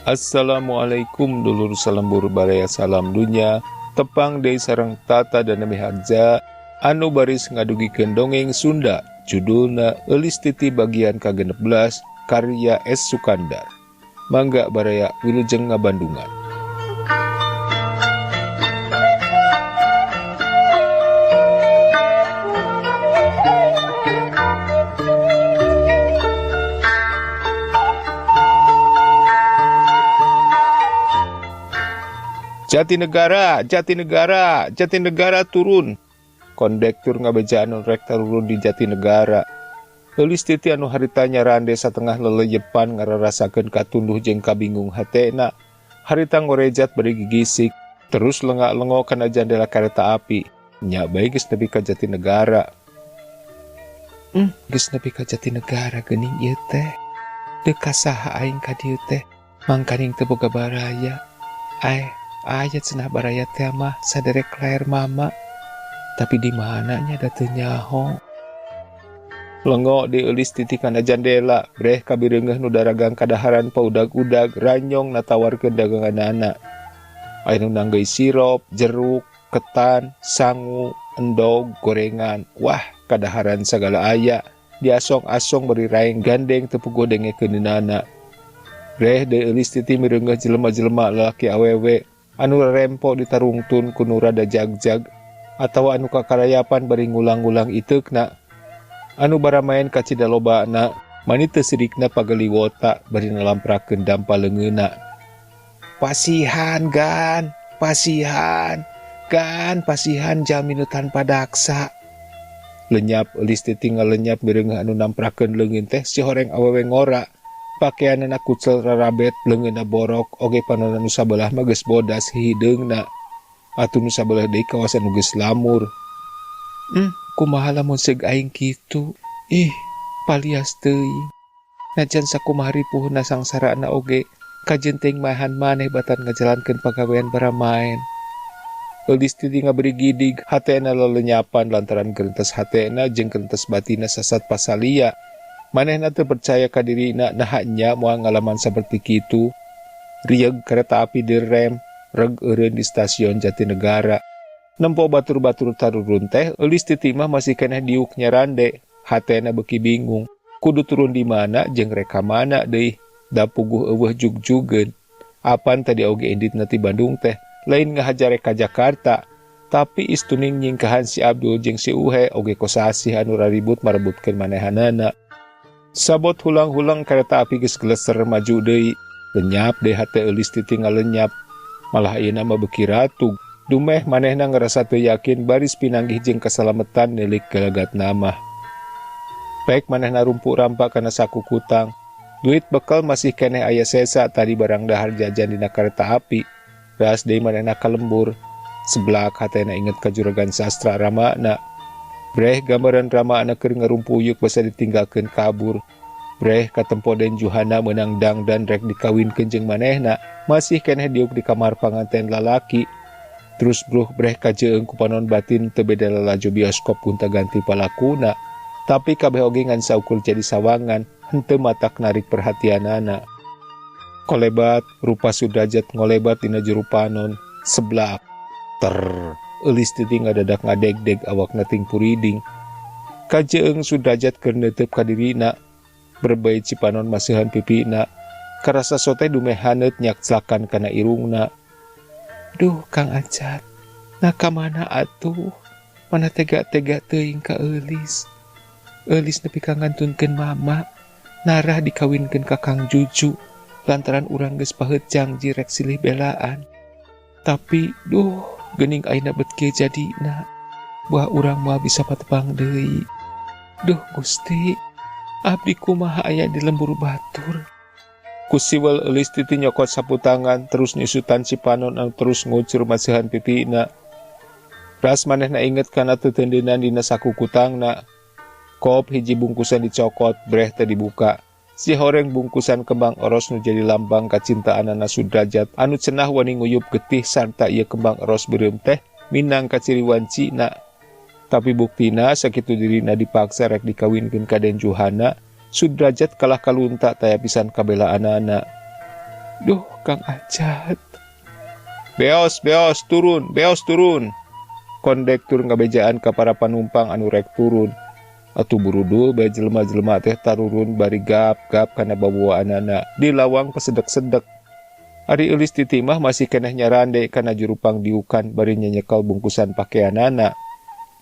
Assalamualaikum dulur salembur baraya salam dunya tepang deui sareng tata dan nemi harja anu baris ngadugikeun dongeng Sunda judulna Eulis Titi bagian ka-16 karya S. Sukandar. Mangga baraya wilujeng ngabandungan. Jatinegara turun. Kondektur ngabejaan rek turun di Jatinegara. Eulis Titi anu haritanya rande satengah leleyepan ngararasakeun katunduh jeung kabingung hatena. Harita ngorejat bari gigisik, terus lengak-lengo kana jendela kereta api. Nya bae geus nepi ka Jatinegara. Geus nepi ka Jatinegara geuning ieu teh. Deuk ka saha aing ka dieu teh? Mangkaning teu boga baraya. Aya cenah baraya teh mah saderek lair mama. Tapi di mananya da teu nyaho. Lengo di Eulis Titi kana jandela, breh kabireungeuh nu daragang kadaharan paudag-udag ranyong natawarkeun daganganana. Aya nu nanggeui sirop, jeruk, ketan, sangu, endog, gorengan. Wah, kadaharan sagala aya. Diasong-asong beri raeng gandeng teu pugodengekeunana. Breh di Eulis Titi mireungeuh jelema-jelema lalaki awewe anu rempo ditarungtun ku nu rada jagjag atawa anu kakarayapan bari ngulang-ulang iteukna anu baramaen ka cidalobana mani teu sidikna pagaliwota bari nalamprakeun dampa leungeuna. Pasihan jami nu tanpa daksa. Lenyap Eulis Titi ngalenyap mireungeuh anu namprakeun leungeun teh si horeng awewe ngora. Pakaianna kucel rarabet leungeunna borok oge panonna nu sabelah mah geus bodas hideungna. Atuh nu sabelah deui kawasan nu geus lamur. Kumaha lamun seug aing kitu? Palias teuing. Najan sakumaha ripuhna sangsarana oge kajenteng mahan maneh batan ngajalankeun pagawean baramaen. Eulis Titi ngaberi gidig, hatena lelenyapan lantaran geurentes hatena jeung geurentes batina sasat pasalia. Manehna teu percaya ka dirina nahanya moal ngalaman saperti kitu. Rieg kereta api direm, reg eureun di stasiun Jatinegara. Nempo batur-batur tarurun teh, Eulis Titi mah masih keneh diuk nyarande. Hatena beuki bingung, kudu turun di mana jeung reka mana deui. Da puguh eueuh jugjugeun. Apan tadi oge inditna ti Bandung teh, lain ngahajare ka Jakarta. Tapi istuning nyingkahan si Abdul jeung si Uhe oge kosasih anu raribut marebutkeun manehanana. Sabot hulang-hulang kereta api geus geleser maju deui. Lenyap deui hate Eulis Titi ngalenyap. Malah ayeuna mah beuki ratug. Dumeh manehna ngarasa teu yakin baris pinanggih jeung kasalametan nilik galagatna mah. Pek manehna rumpuk rampak kana saku kutang. Duit bekal masih keneh aya sesa tadi barang dahar jajan dina kereta api. Ras deui manehna kalembur. Seblak hatena inget ka juragan sastra ramana. Breh gambaran ramana keur ngarumpuyuk basa ditinggalkeun kabur. Breh katempo den Juhana meunang dangdan rek dikawinkeun jeung manehna masih keneh diuk di kamar panganten lalaki. Terus bruh breh kajeueung ku panon batin teu beda lalajo bioskop gonta-ganti palakuna. Tapi kabeh oge ngan saukur jadi sawangan henteu matak narik perhatianana. Kolebat rupa Sudrajat ngolebat dina juru panon. Seblak. Eulis Titi ngadadak ngadeg-deg awakna ting puriding. Kajeueung Sudrajat keur neuteup ka dirina. Berbait cipanon maseuhan pipina. Karasa sote dumeh haneut nyaklakan kana irungna. Duh Kang Acat, ka mana atuh? Mana tega-tega teuing ka Eulis. Eulis nepi ka ngantunkeun mama, narah dikawinkeun ka Kang Juju lantaran urang geus paheut janji rek silih belaan. Tapi geuning ayeuna bet kieu jadina. Buah urang moal bisa patepang deui. Duh Gusti, abdi kumaha aya di lembur batur. Ku siwel Eulis Titi nyokot sapu tangan terus nyusutan si panon anu terus ngucur maseuhan pipina. Ras manehna inget kana teteundenan dina saku kutangna. Kop hiji bungkusan dicokot, breh teu dibuka. Si horeng bungkusan kembang eros nu jadi lambang kacintaanana Sudrajat anu cenah wani nguyup getih sarta ieu kembang eros beureum teh minang kaciriwan cina. Tapi buktina sakitu dirina dipaksa rek dikawinkeun ka Den Juhana, Sudrajat kalah kalunta taya pisan kabelaanana. Duh, Kang Ajat. Beos, turun, turun. Kondektur ngabejaan ka para panumpang anu rek turun. Atuh burudul bae jelema-jelema teh tarurun bari gap-gap kana bawaanana di lawang pesedek-sedek. Ari eulis titimah masih keneh nyarande kana jurupang diukan bari nyekal bungkusan pakaianana.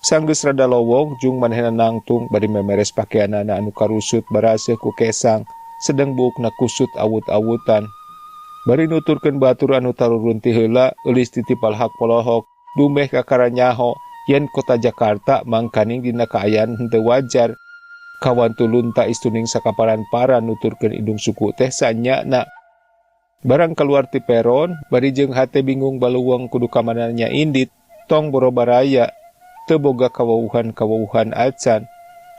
Sanggeus rada lowong jung manehna nangtung bari memeres pakaianana anu karusut baraseuh ku kesang sedang buukna kusut awut-awutan. Bari nuturkeun batur anu tarurun ti heula eulis titipal hak polohok dumeh ka karanyaho yen kota Jakarta mangkaning dina kaayaan henteu wajar. Kawan tulunta istuning sakaparan para nuturkeun indung suku teh sanyana. Barang keluar ti peron, bari jeung hate bingung baluwang kudu kamananya indit, tong borobaraya, teu boga kawauhan acan.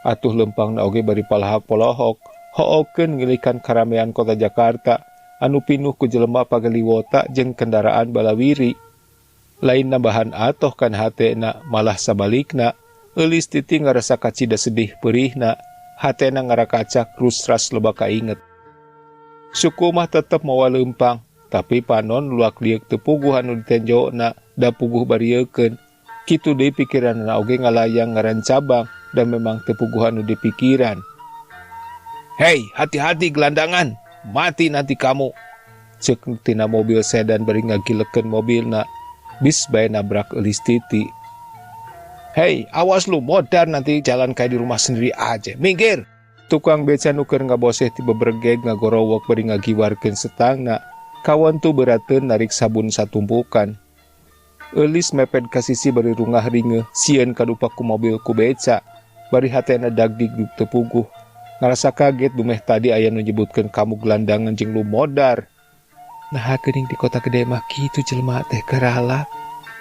Atuh lempangna oge bari palahak polohok, hookeun ngilikan karamean kota Jakarta, anu pinuh ku jelema pagaliwota jeung kendaraan balawiri. Lain nambahan atoh kan hatena, malah sabalikna, eulis titi ngarasa kacida sedih perihna, hatena ngarakacak rusras loba kainget. Suku mah tetep mawa lempang, tapi panon luak liek teu puguh anu ditenjona, da puguh bariekeun. Kitu deui pikiranna oge ngalayang ngaran cabang, dan memang teu puguh anu dipikiran. Hei, hati-hati gelandangan, mati nanti kamu. Ceuk tina mobil sedan bari ngagilekeun mobilna. Bis bae nabrak eulis titi. Hei, awas lu modar nanti jalan kayak di rumah sendiri aja. Minggir! Tukang beca nuker ngaboseh ti bebergeg ngagorowok bari ngagiwarkeun setangna. Kawan tu berateun narik sabun satumpukan. Eulis mepet ka sisi bari rungah ringeuh sieun kadupak ku mobil ku beca. Bari hatena dagdig teu puguh. Ngarasa kaget dumeh tadi aya nu nyebutkeun kamu gelandangan jeung lu modar. Nah geuning di kota gede mah kitu jelema teh geralak.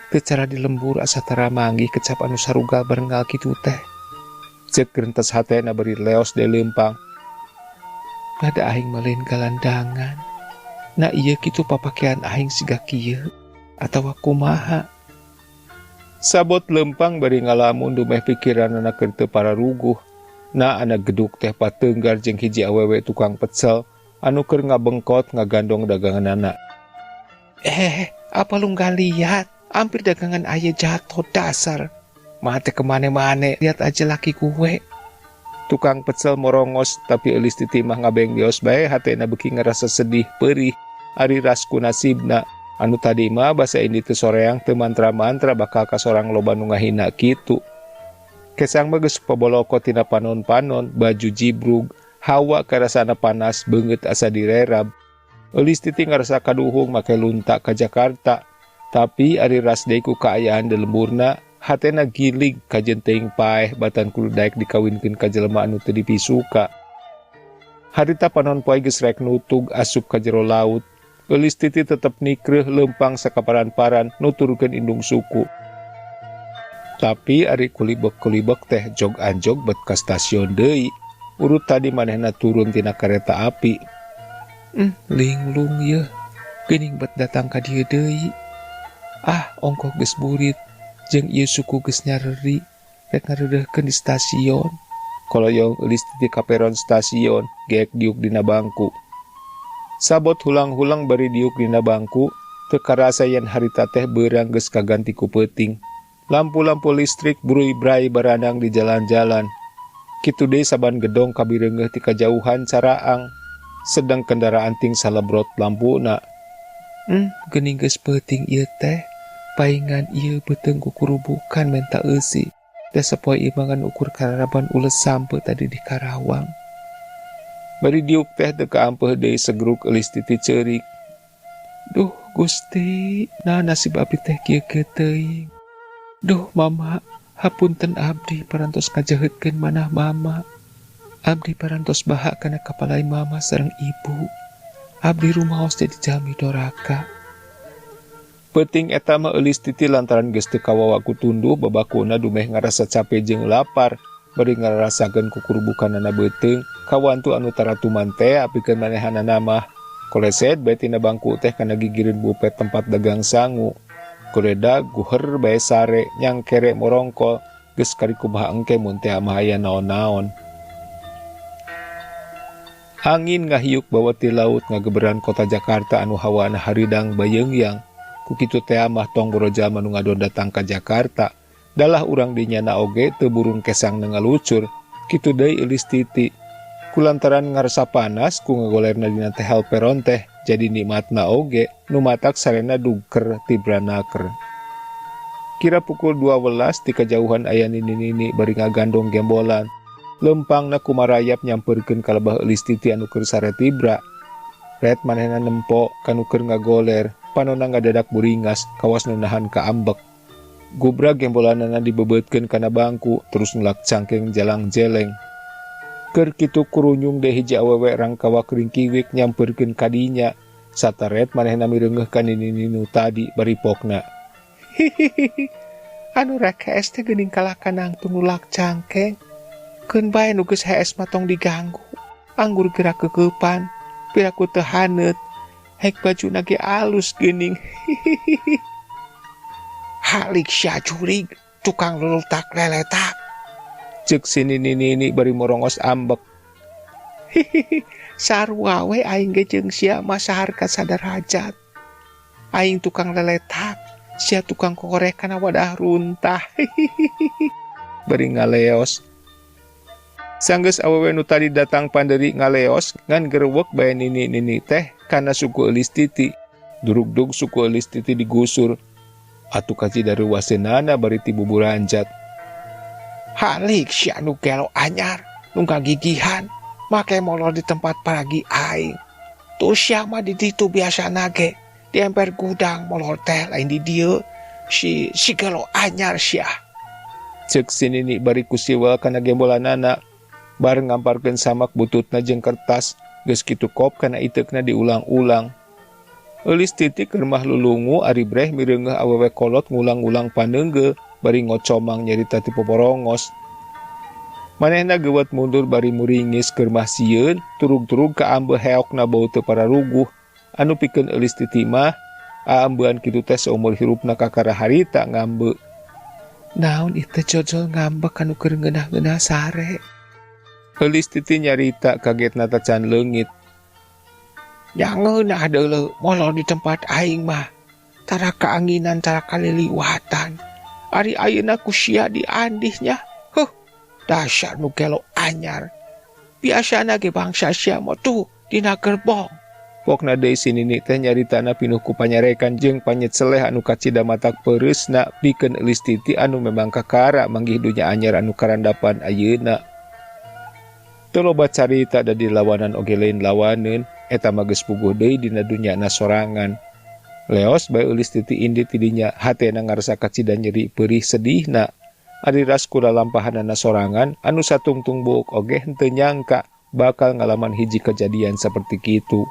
Teu cara di lembur asa tara manggih kecap anu sarugal barengal kitu teh. Ceuk geuntes hatena bari leos de leumpang. Ngada aing maleun galandangan. Na ieu kitu papakean aing siga kieu atawa kumaha. Sabot lempang bari ngalamun dumeh pikiranna keur teu pararuguh. Na anak geduk teh pateunggar jeung hiji awewe tukang pecel anu keur ngabengkot ngagandong daganganana. Apa lu nggak lihat? Hampir dagangan ayah jatuh dasar. Mate kemane-mane, lihat aja laki gue. Tukang pecel morongos, tapi eulis titimah ngabeng dios bae hatena beuki ngerasa sedih perih. Ari rasku nasibna, anu tadi mah basa indi teu soreang teu mantra-mantra bakal ka sorang loba nu ngahina kitu. Kesang mah geus paboloko tina panon-panon, baju jibrug, hawa karasana panas beungeut asa direrab. Eulis titi ngarasa kaduhung make lunta ka Jakarta. Tapi ari ras deui ku kaayaan di lemburna, hatena gilig kajeun teuing paeh batan kudu daek dikawinkeun ka jelema anu teu dipisuka. Harita panon poe geus rek nutug asup ka jero laut. Eulis titi tetep nikreuh leumpang sakaparan-paran nuturkeun indung suku. Tapi ari kulibek-kulibek teh jog-anjog bet ka stasiun deui. Urut tadi manehna turun tina kareta api. Linglung ye, geuning bet datang ka dieu deui. Ongkoh geus burit, jeung ieu suku geus nyareri, rek ngareureuhkeun di stasiun. Koloyong eulis titi ka peron stasiun, geek diuk dina bangku. Sabot hulang-hulang bari diuk dina bangku, teu karasa yen harita teh beurang geus kaganti ku peuting. Lampu-lampu listrik buruy-bray baranang di jalan-jalan. Kitu deui saban gedong kabireungeuh ti kajauhan caraang. Sedang kendaraan ting salebrot lampuna. Geuning geus peuting ieu teh. Paingan ieu beuteung ku kurubukan menta eusi. Da sapoe imangan ukur kararaban ules sampe tadi di Karawang. Bari diuk teh teu kaampeuh deui segruk eulis titi ceurik. Duh Gusti, nah nasib abdi teh kieu teuing. Duh mama, hapunten abdi parantos ngajaheutkeun manah mama. Abdi parantos baha kana kapalai mama sareng ibu. Abdi rumaos jadi jalmi doraka. Peuting eta mah eulis titi lantaran geus teu kawawa ku tunduh babakuna dumeh ngarasa capek jeung lapar. Bari ngarasakeun kukurubukanana beuteung, kawan tu anu taratuman teh apikeun manehanana mah koleset bae tina bangku teh kana gigireun bupet tempat dagang sangu. Kureda guher bae sare nyangkere morongkol geus kari kumaha engke mun teh mah aya naon-naon. Angin ngahiuk bawa ti laut ngageberan kota Jakarta anu hawana haridang bayengyang. Ku kitu teh mah tong borojalma nu ngadon datang ka Jakarta. Dalah urang dinyana oge teu burung kesang nu ngalucur. Kitu deui eulis titi. Kulantaran ngarasa panas ku ngagolerna dina teh helperon teh jadi nikmatna oge nu matak sarena dugker tibranaker. Kira pukul 12 ti kajauhan aya nini-nini bari ngagandong gembolan. Lempangna kumarayap nyamperkeun ka lebah eulis titi anu keur sare tibra. Ret manehna nempo kanu keur ngagoler, panonna ngadadak buringas kawas nu nahan ka ambek. Gubra gembolanana dibebeutkeun kana bangku terus nulak cangkeng jalang jeleng. Keur kitu kurunyung deh hiji awewe rangkawa kering kiwik nyamperkeun ka dinya. Sataret manehna mireungeuh ka nini nu tadi bari pokna. Hihihi. Anu rek hees teh geuning kalakanang tunulak cangkeng. Keun bae nu geus hees matong diganggu. Anggur gerak kekeupan, piraku teu haneut. Hek bajuna ge alus geuning. Hihihi. Halik sia jurig, tukang lulutak leletak. Ceuk si nini bari morongos ambek. Hihihi. Sarua we aing ge jeung sia masahar ka saderajat. Aing tukang leletak, sia tukang korek kana wadah runtah. Hihihi. Bari ngaleos. Sanggeus awewe nu tadi datang panderi ngaleos ngan gerewek bae nini teh kana suku eulis titi. Durug-dug suku eulis titi digusur. Atuh kaci dari wasenana bari ti buburanjat. Halik sia nu gelo anyar, nu kagigihan, make molor di tempat paragi aing. Tuh sia mah di ditu biasana ge, di emper gudang molor teh lain di dieu. Si gelo anyar sia. Ceuk si nini bari kusiwa kana gembolanana. Bareng ngamparkeun samak bututna jeung kertas, geus kitu kop kana iteukna diulang-ulang. Eulis titi keur mah lulungu ari breh mireungeuh awewe kolot ngulang-ulang paneunggeu bari ngocomang nyarita ti poporongos. Manehna geuwet mundur bari muringis keur mah sieun, turug-turug ka ambeu heokna bau teu pararuguh. Anu pikeun eulis titi mah aambean kitu teh saumur hirupna kakara harita ngambeu. Naon ieu jojol ngambek anu keur ngeunah-ngeunah sare. Eulis titi nyarita kagetna tacan leungit. Nyangeunah deuleu molor di tempat aing mah. Tara kaanginan tara kaliliwatan. Ari ayeuna ku sia diandihnya. Dasar nu gelo anyar. Biasana ge bangsa sia mah tuh dina gerbong. Pokna deui si nini teh nyaritana pinuh ku panyarekan jeung panyetseleh anu kacida matak peureusna pikeun eulis titi anu memang kakara manggih dunya anyar anu karandapan ayeuna. Teu loba carita da di lawanan oge lain lawaneun, eta mah geus puguh deui dina dunyana sorangan. Leos bae eulis titi indi ti dinya, hatena ngarasa kacida nyeri peurih sedihna. Ari ras kulalampahanana sorangan, anu satungtung buuk oge henteu nyangka bakal ngalaman hiji kejadian saperti kitu.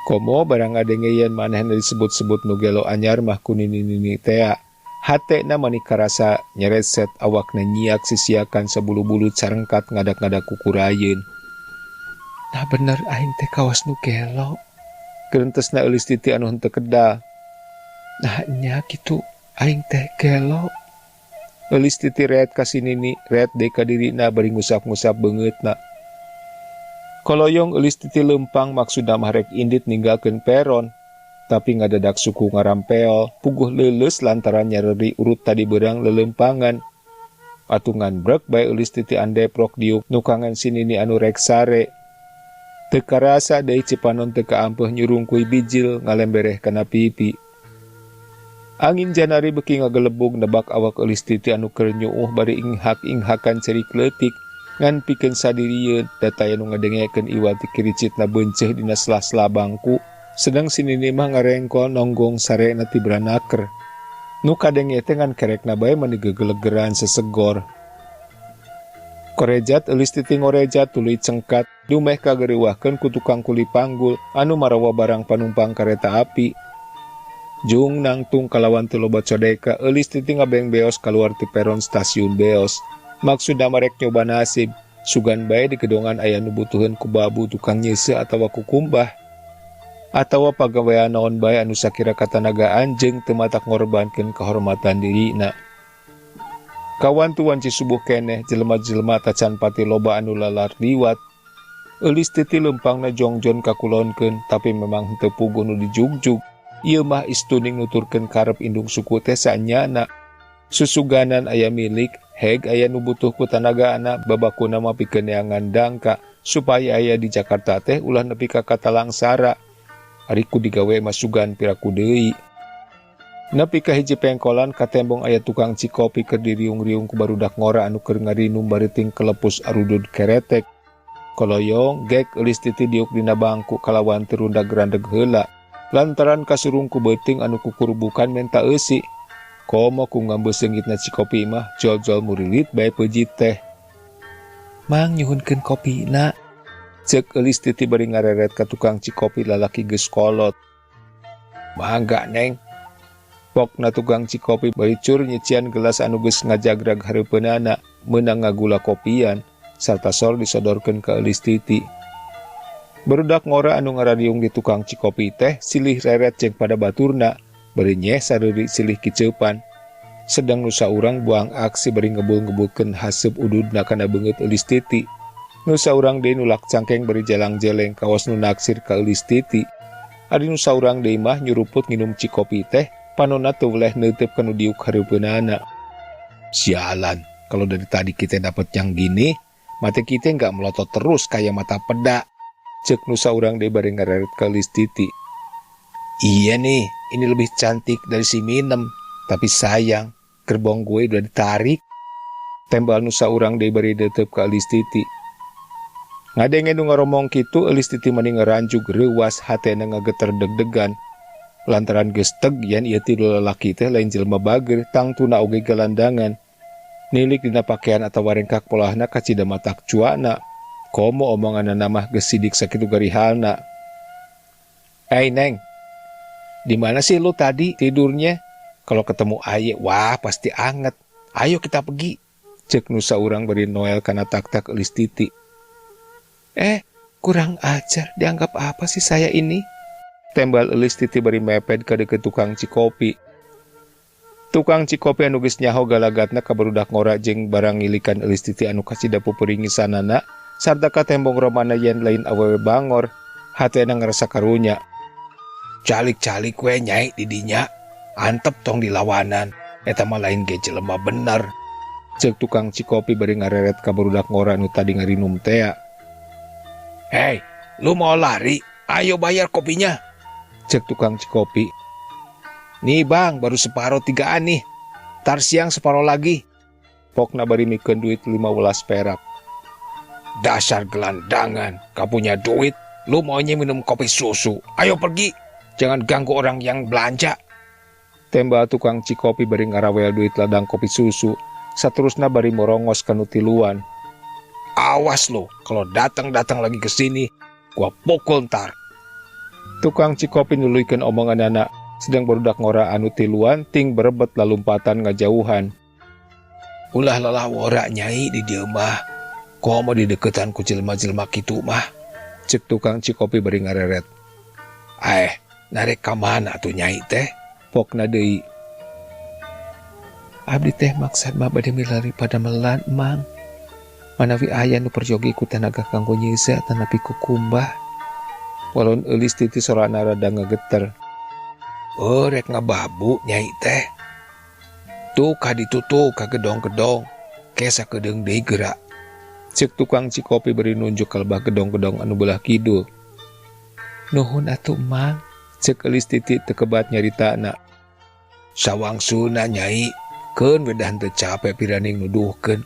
Komo barang ngadengeyeun manehna disebut-sebut nu gelo anyar mah ku nini tea. Hatena mani karasa nyereset awakna nyiak sisiakan sabulu-bulu carengkat ngadak-ngadak kukurayeun. Nah bener aing teh kawas nu gelo. Keurentesna eulis titi anu henteu kedal. Nah nya kitu aing teh gelo. Eulis titi reet ka sinini, reet deui ka dirina bari ngusap-ngusap beungeutna. Koloyong eulis titi lempang maksudna mah rek indit ninggalkeun peron. Tapi ngadadak suku ngarampeol, puguh leuleus lantaran nyareri urut tadi beurang lelempangan. Atungan brek bae eulis titi andeprok diuk nukangan sinini anu rek sare. Teu karasa deui cipanon teu kaampeuh nyurungkuy bijil ngalembereh kana pipi. Angin janari beuki ngagelebug nebak awak eulis titi anu keur nyuuh bari inghak-inghakan cerik leutik ngan pikeun sadirieun dataya nu ngadengekeun iwati kiricitna beunceuh dina sela-sela bangku. Sedang sinini mah ngarengkol nonggong sare na tibranaker. Nu kadenge teh ngan kerekna bae mani gegelegeran sesegor. Korejat eulis titi ngorejat tuluy cengkat dumeh kagereuwahkeun ku tukang kuli panggul anu marawa barang panumpang kareta api. Jung nangtung kalawan teu loba codeka eulis titi ngabeng beos kaluar ti peron stasiun beos. Maksudna marek nyoba nasib, sugan bae di gedongan aya nu butuheun ku babu tukang nyeuseuh atawa ku kumbah. Atawa pagawean naon bae anu sakira katanagaan jeung teu matak ngorbankeun kahormatan dirina. Kawan tuan cisubuh keneh jelema-jelema tacan pati loba anu lalar liwat. Eulis titi lempangna jongjon kakulonkeun, tapi memang henteu puguh nu dijugjug. Ieu mah istuning nuturkeun karep indung suku teh saanyana. Susuganan aya milik, heg aya nu butuh ku tanagaana, babakuna mah pikeun neangan dangka supaya aya di Jakarta teh ulah nepi ka Katalangsara. Ari ku digawe masugan piraku deui. Nepi ka hiji pengkolan katembong aya tukang cikopi keur diriung-riung ku barudak ngora anu keur ngarinum bariting kelepus arudud keretek. Koloyong gek eulis titi diuk dina bangku kalawan terundag-randeg heula. Lantaran kasurung ku beuting anu kukurbukan menta eusi. Komo ku ngambeusengitna cikopi mah jol-jol murilit bae peujit teh. Mang nyuhunkeun kopina. Ceuk eulis titi bari ngareret ka tukang cikopi lalaki geus kolot. Mangga neng. Pokna tukang cikopi bari cur nyician gelas anu geus ngajagrag hareupeunana meunang ngagula kopian. Sarta sol disodorkeun ka eulis titi. Barudak ngora anu ngarariung di tukang cikopi teh silih reret jeung pada baturna, bari nyeh sareuri silih kiceupan. Sedang nu saurang buang aksi bari ngebul-ngebulkeun haseup ududna kana beungeut eulis titi. Nu saurang deui nulak cangkeng bari jalang-jeleng kawas nu naksir ka eulis titi. Ari nu saurang deui mah nyuruput nginum cikopi teh, panonna teu weleh neuteup ka nu diuk hareupeunana. Sialan, kalau dari tadi kita dapat yang gini, mata kita nggak melotot terus kayak mata peda. Cek nu saurang deui bari ngareret ka eulis titi. Iya nih, ini lebih cantik dari si Minem, tapi sayang, gerbong gue udah ditarik. Tembal nu saurang deui bari deuteup ka eulis titi. Ngadenge nu ngaromong kitu, eulis titi mani ngaranjug reuwas hatena ngageter deg-degan. Lantaran geus teg yen ieu ti lalaki teh lain jelema bager, tangtuna oge galandangan. Nilik dina pakaian atawa rengkak polahna kacida matak cuana. Komo omonganna mah geus sidik sakitu garihalna. Neng, di mana sih lu tadi tidurnya? Kalau ketemu Aye, wah pasti anget. Ayo kita pergi. Cek nu saurang bari noel kana tak-tak eulis titi. Kurang ajar, dianggap apa sih saya ini? Tembal eulis titi bari meped ka deukeut tukang cikopi. Tukang cikopi anu geus nyaho galagatna ka barudak ngora jeung barang ngilikan eulis titi anu kacida pupeuringisanana sarta ka tembong romana yen lain awewe bangor, hatena ngarasa karunya. Calik-calik we nyai di dinya, antep tong dilawanan, eta mah lain ge jelema bener. Ceuk tukang cikopi bari ngareret ka barudak ngora anu tadi ngarinum tea. Hei, lu mau lari? Ayo bayar kopinya. Cek tukang cikopi. Nih bang, baru separuh 3an nih. Tar siang separuh lagi. Pokna bari mikeun duit 15 perak. Dasar gelandangan, kapunya duit, lu maunya minum kopi susu. Ayo pergi, jangan ganggu orang yang belanja. Tembal tukang cikopi bari ngarawel duit ladang kopi susu. Saterusna bari morongos kanu tiluan. Awas lo, kalau datang lagi ke sini, gua pukul ntar. Tukang cikopi nuluykeun omongan anak, sedang barudak ngora anu tiluan ting berebet lalumpatan ngajauhan. Ulah lelah wora nyai di dieu mah. Komo di deketan ku jelema-jelema kitu mah. Cek tukang cikopi bari ngareret. Narek ka mana atuh nyai teh? Pokna deui. Abdi teh maksad mah bade milari pada melan mang. Manawi aya nu perjogi ku tenaga kanggo nyeuse tanapi ku kumbah. Walon eulis titi sorana rada ngageter. Rek ngababu nyai teh. Tuh ka ditutup ka gedong-gedong. Kesa kedeung deui geura. Cek tukang cikopi beri nunjuk kalbah gedong-gedong anu belah kidul. Nuhun atuh mang. Cek eulis titi teu kebat nyaritana. Sawangsuna nyai, keun wedah teu capek piraning nuduhkeun.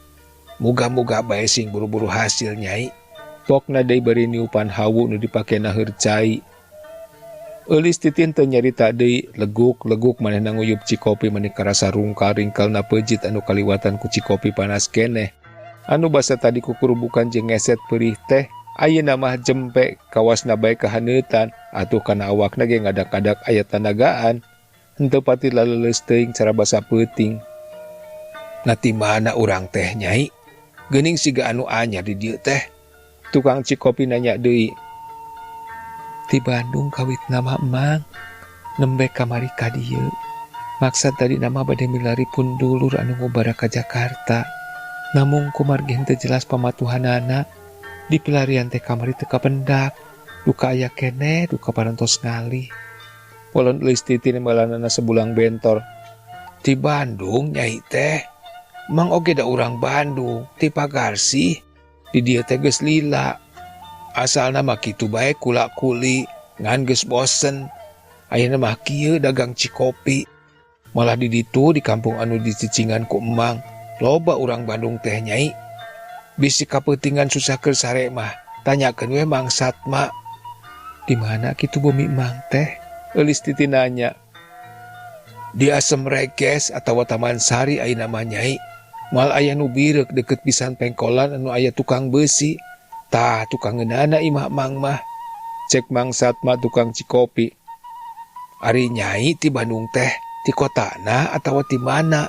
Muga-muga bae sing buru-buru hasil nyai. Pokna deui bari niupan hawu nu dipakena heur cai. Eulis titi teu nyarita deui, leguk-leguk manehna nguyup cikopi maneh karasa rungkal-ringkalna peujit anu kaliwatan ku cikopi panas keneh. Anu basa tadi kukurubukan jeung ngeset perih teh, ayeuna mah jempe kawasna bae kahaneutan, atuh kana awakna ge ngadak-adak aya tanagaan. Henteu pati laleuleus teuing cara basa peuting. Nati mana urang teh nyai? Geuning siga anu anyar di dieu teh. Tukang cikopi nanya deui. Ti Bandung kawit nama mang, nembe kamari ka dieu. Maksad tadi nama bade milari pun dulur anu ngubara ka Jakarta. Namung kumargi henteu jelas pamatuhanana. Di pelarian teh kamari teka pendak. Duka aya kene, duka parantos ngali. Walon eulis titi nembalanana sebulang bentor. Di Bandung nyai teh. Mang oge da urang Bandung, ti Pagarsi. Di dieu teh geus lila. Asalna mah kitu bae kula-kuli, ngan geus bosen. Ayeuna mah kieu dagang cikopi. Malah di ditu di kampung anu dicicingan ku emang, loba urang Bandung teh nyai. Bisi kapeutingan susah keur sare mah, tanyakeun we Mang Satma. Di mana kitu bumi Mang teh? Eulis titi nanya. Di Asem Reges atawa Taman Sari ayeuna mah nyai. Moal aya nu bireuk deket pisan pengkolan anu aya tukang besi. Tah tukang ngeunana imah Mang mah. Cek Mang Satma tukang cikopi. Ari nyai ti Bandung teh, ti kotana atawa ti mana?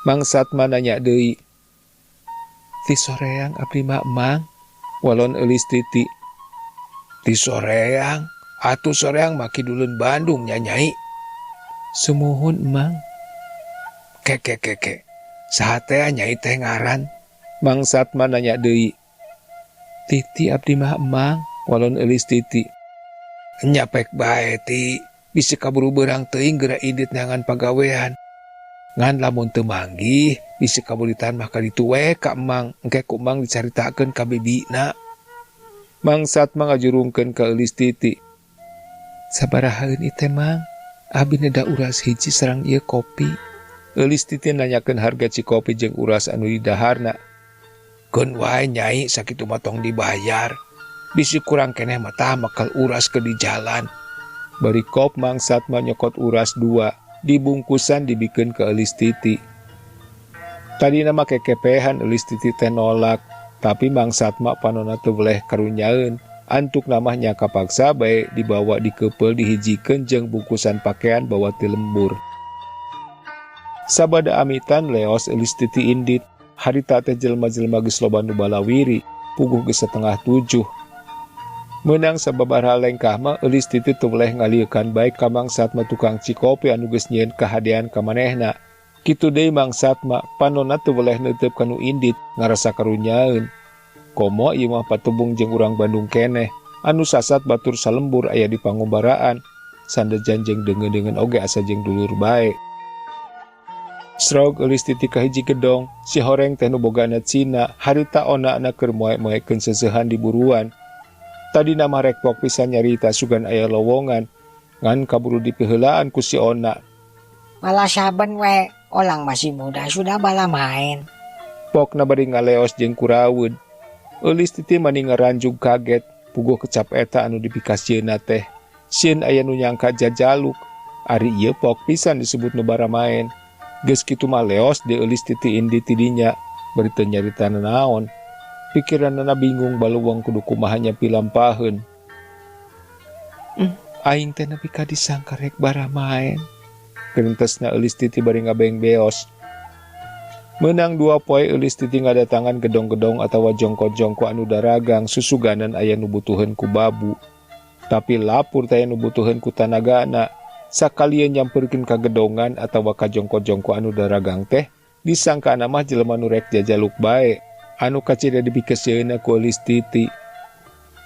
Mang Satma nanya deui. Ti soreang abdi mah Mang, walon eulis titi. Ti soreang, atuh soreang mah kidulun Bandung nya nyai. Sumuhun Mang. Keke. Saha teh nyai teh ngaran? Mang Satma nanya deui. Titi abdi mah Mang, walon eulis titi. Nya pek bae ti. Bisa kaburu berang teuing geura indit neangan pagawean. Ngan lamun teu manggih, bisa kaburitan mah ka ditu we ka Emang, engke ku Emang dicaritakeun ka bibina. Mang Satma ngajurungkeun ka eulis titi. Sabaraha euni teh Mang? Abi neda uras hiji sareng ieu kopi. Eulis titi nanyakeun harga cikopi jeung uras anu didaharna. Keun wae nyai sakitu mah tong dibayar. Bisi kurang keneh mah tah makal uras ke di jalan. Bari kop Mang Satma nyokot uras 2, dibungkusan dibikeun ke eulis titi. Tadi nama kekepehan eulis titi teh nolak, tapi Mang Satma panonna teu boleh karunyaeun. Antuk namanya kapaksa bae dibawa dikeupel dihijikeun jeung bungkusan pakaian bawa ti lembur. Sabada amitan leos eulis titi indit, harita teh jelema-jelema geus loba nu balawiri, puguh geus 6:30. Menang sababaraha lengkah mah eulis titi teu boleh ngaliekan bae ka Mang Satma tukang cikopi anu geus nyieun kahadean ka manehna. Kitu deui Mang Satma panonna teu boleh neuteup kanu indit ngarasa karunyaeun. Komo ieu mah patubung jeung urang Bandung keneh anu sasat batur salembur aya di pangombaraan sandejan jeung deungeun-deungeun oge asa jeung dulur bae. Srog eulis titi ka hiji gedong, si horeng teh nu bogana Cina harita ona-na keur moe-moekeun seusehan di buruan. Tadi nama rekpok pisan nyarita sugan aya lowongan, ngan kaburu dipiheulaan ku si Ona. Malah saben we, olang masih muda sudah bala main. Pokna bari ngaleos jeung kurawud. Eulis titi mani ngaranjug kaget, puguh kecap eta anu dipikasieuna teh. Sieun aya nu nyangka jajaluk, ari ieu pok pisan disebut nu bara main. Geus kitu mah leos di eulis titi indi tidinya, bari teu nyarita naon. Pikiranna bingung baluwang kudu kumaha nyampi lampaheun. Aing teh nepi ka disangka rek bara main. Geurentesna eulis titi bari ngabeng beos. Meunang 2 poe eulis titi ngadatangan gedong-gedong atawa jongko-jongko anu daragang susuganan aya nu butuheun ku babu. Tapi lapur teh nu butuheun ku tanagana. Sakalian nyamperkeun ka gedongan atawa ka jongko-jongko anu daragang teh, disangkaana mah jelema nu rek jajaluk bae. Anu kacida dipikasieuna ku eulis titi.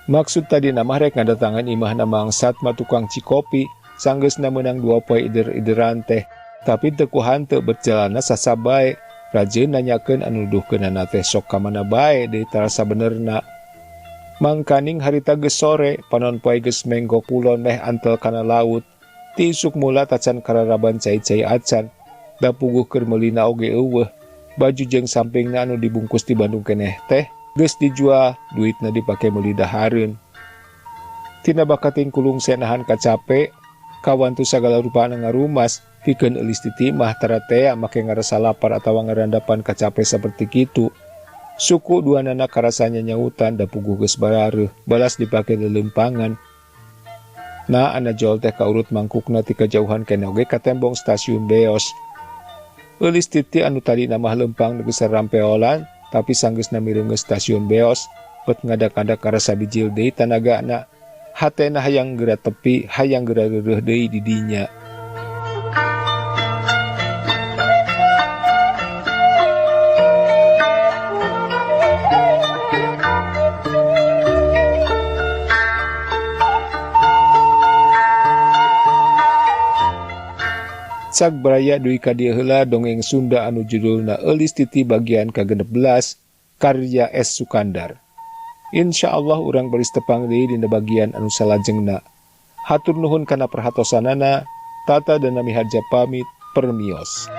Maksud tadi nama rek ngadatangan imahna Mang Satma tukang cikopi, sanggeusna meunang 2 poe ider-ideran teh, tapi teu ku hanteu berjalanna sasa bae. Rajeun nanyakeun anu nuduhkeunana teh sok ka mana bae deui tarasa benerna. Mangkaning harita geus sore, panon poe geus menggo kulon meh antel kana laut. Ti isuk mula tacan kararaban cai-cai acan, da puguh keur meulina oge eueuh. Baju jeung sampingna anu dibungkus di Bandung keneh teh geus dijual, duitna dipake meuli dahareun. Tina bakating kulung senahan kacape, kawan tu sagala rupana ngarumas, pikeun eulis titi mah taratea make ngarasa lapar atawa ngarandapan kacape saperti kitu. Suku duanana karasanya nyautan da puguh geus barareuh, balas dipake lelempangan. Na ana jol teh kaurut mangkukna ti kajauhan keneh oge ka tembong stasiun beos. Eulis titi anu tadi nama lempang geus rampeolan, tapi sanggeusna mireungeus stasiun beos, bet ngadak-ngadak karasa bijil deui tanagana. Hatena hayang geura tepi, hayang geura reureuh deui di dinya. Cak beraya duwi ka dieu heula dongeng Sunda anu judulna Eulis Titi bagian ka-16 karya S. Sukandar. Insyaallah urang baris tepang deui dina bagian anu salajengna. Hatur nuhun kana perhatosanana. Tata dan Nami Harja pamit permios.